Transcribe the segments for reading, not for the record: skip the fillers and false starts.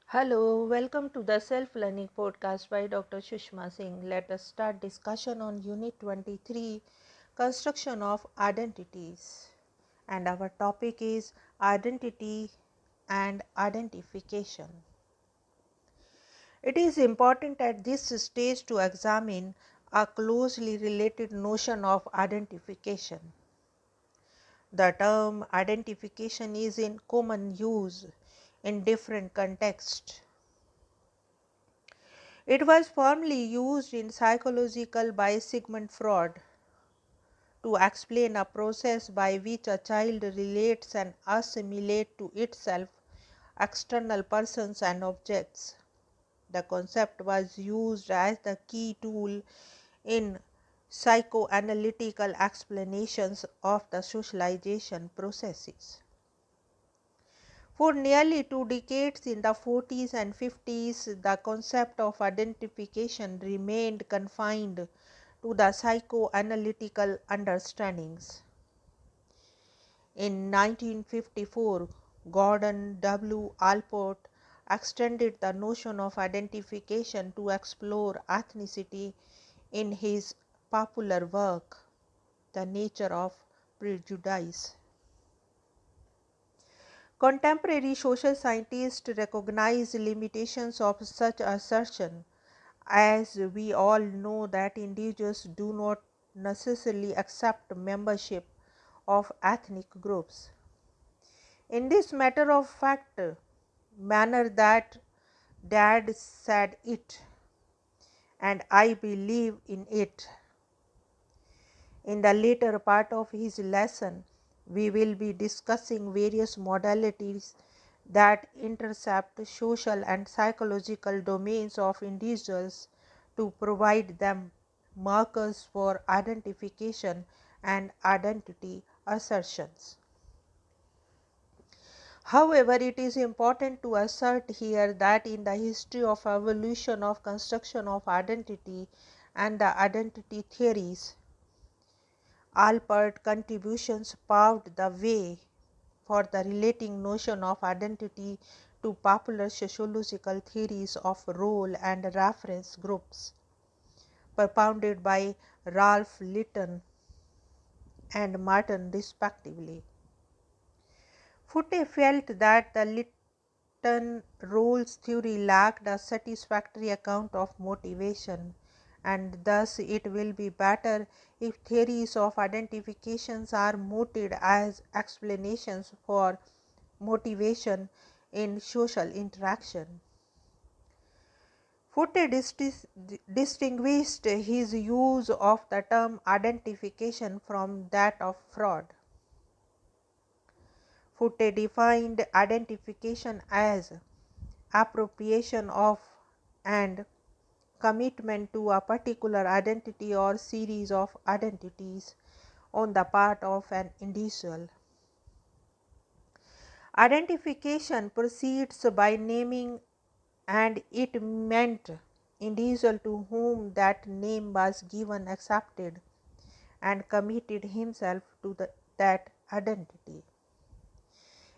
Hello, welcome to the Self-Learning Podcast by Dr. Sushma Singh. Let us start discussion on Unit 23, Construction of Identities. And our topic is Identity and Identification. It is important at this stage to examine a closely related notion of identification. The term identification is in common use in different contexts. It was formerly used in Sociological by Sigmund Freud to explain a process by which a child relates and assimilates to itself external persons and objects. The concept was used as the key tool in psychoanalytical explanations of the socialization processes. For nearly 2 decades in the 40s and 50s, the concept of identification remained confined to the psychoanalytical understandings. In 1954, Gordon W. Allport extended the notion of identification to explore ethnicity in his popular work, The Nature of Prejudice. Contemporary social scientists recognize limitations of such assertion, as we all know that individuals do not necessarily accept membership of ethnic groups. In this matter of fact manner that Dad said it, and I believe in it. In the later part of his lesson, we will be discussing various modalities that intercept social and psychological domains of individuals to provide them markers for identification and identity assertions. However, it is important to assert here that in the history of evolution of construction of identity and the identity theories, Allport contributions paved the way for the relating notion of identity to popular sociological theories of role and reference groups, propounded by Ralph Litton and Martin respectively. Foote felt that the Litton roles theory lacked a satisfactory account of motivation, and thus it will be better if theories of identifications are mooted as explanations for motivation in social interaction. Foote distinguished his use of the term identification from that of Freud. Foote defined identification as appropriation of and commitment to a particular identity or series of identities on the part of an individual. Identification proceeds by naming, and it meant individual to whom that name was given accepted and committed himself to that identity.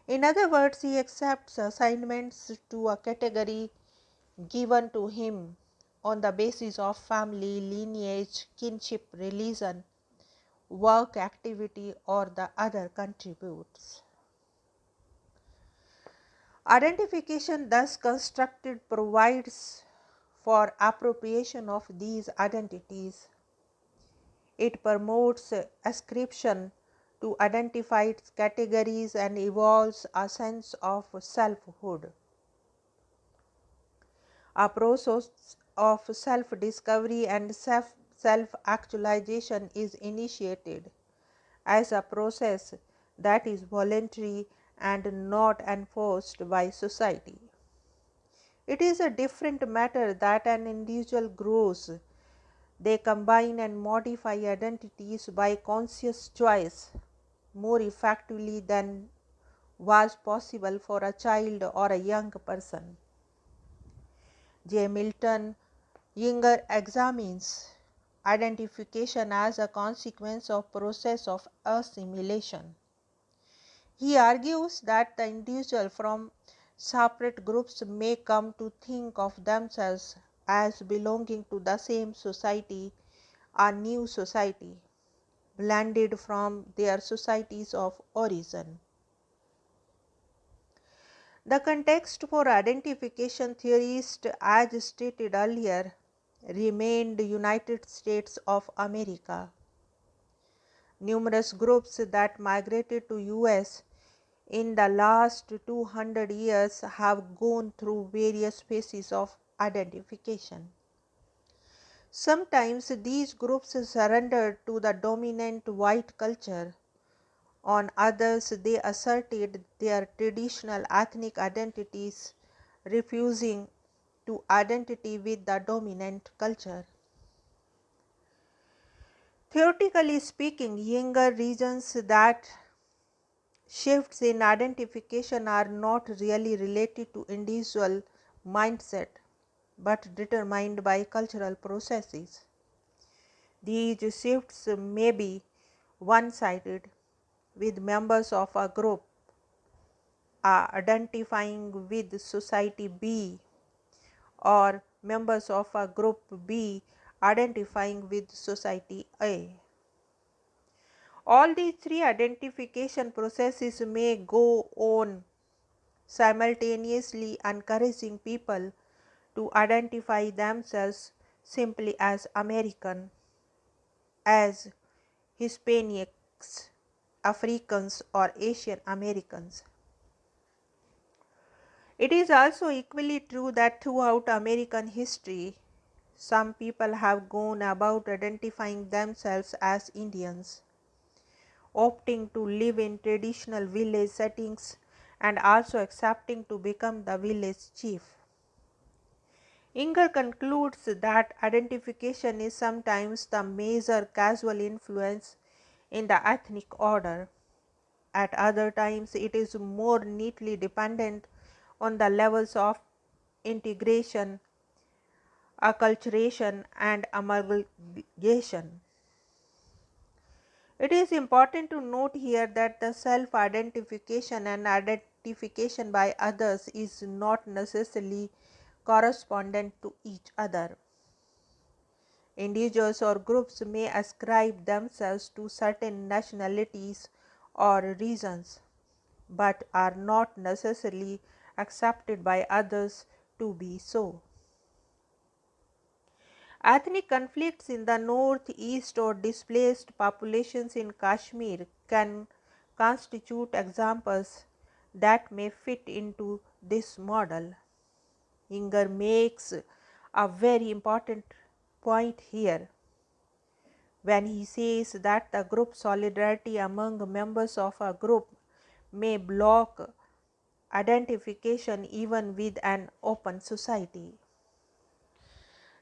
In other words, he accepts assignments to a category given to him on the basis of family, lineage, kinship, religion, work activity, or the other contributes. Identification thus constructed provides for appropriation of these identities. It promotes ascription to identified categories and evolves a sense of selfhood. A process of self-discovery and self-actualization is initiated as a process that is voluntary and not enforced by society. It is a different matter that an individual grows. They combine and modify identities by conscious choice more effectively than was possible for a child or a young person. J. Milton Yinger examines identification as a consequence of process of assimilation. He argues that the individual from Separate groups may come to think of themselves as belonging to the same society, a new society, blended from their societies of origin. The context for identification theorists, as stated earlier, remained United States of America. Numerous groups that migrated to US in the last 200 years have gone through various phases of identification. Sometimes these groups surrendered to the dominant white culture. On others, they asserted their traditional ethnic identities, refusing to identity with the dominant culture. Theoretically speaking, younger regions that shifts in identification are not really related to individual mindset but determined by cultural processes. These shifts may be one sided, with members of a group identifying with society B or members of a group B identifying with society A. All these three identification processes may go on simultaneously, encouraging people to identify themselves simply as American, as Hispanics, Africans, or Asian Americans. It is also equally true that throughout American history, some people have gone about identifying themselves as Indians, opting to live in traditional village settings and also accepting to become the village chief. Inger concludes that identification is sometimes the major causal influence in the ethnic order. At other times, it is more neatly dependent on the levels of integration, acculturation, and amalgamation. It is important to note here that the self-identification and identification by others is not necessarily correspondent to each other. Individuals or groups may ascribe themselves to certain nationalities or regions, but are not necessarily accepted by others to be so. Ethnic conflicts in the northeast or displaced populations in Kashmir can constitute examples that may fit into this model. Inger makes a very important point here when he says that the group solidarity among members of a group may block identification even with an open society.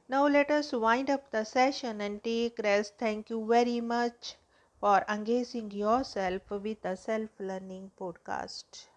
Now let us wind up the session and take rest. Thank you very much for engaging yourself with the Self Learning Podcast.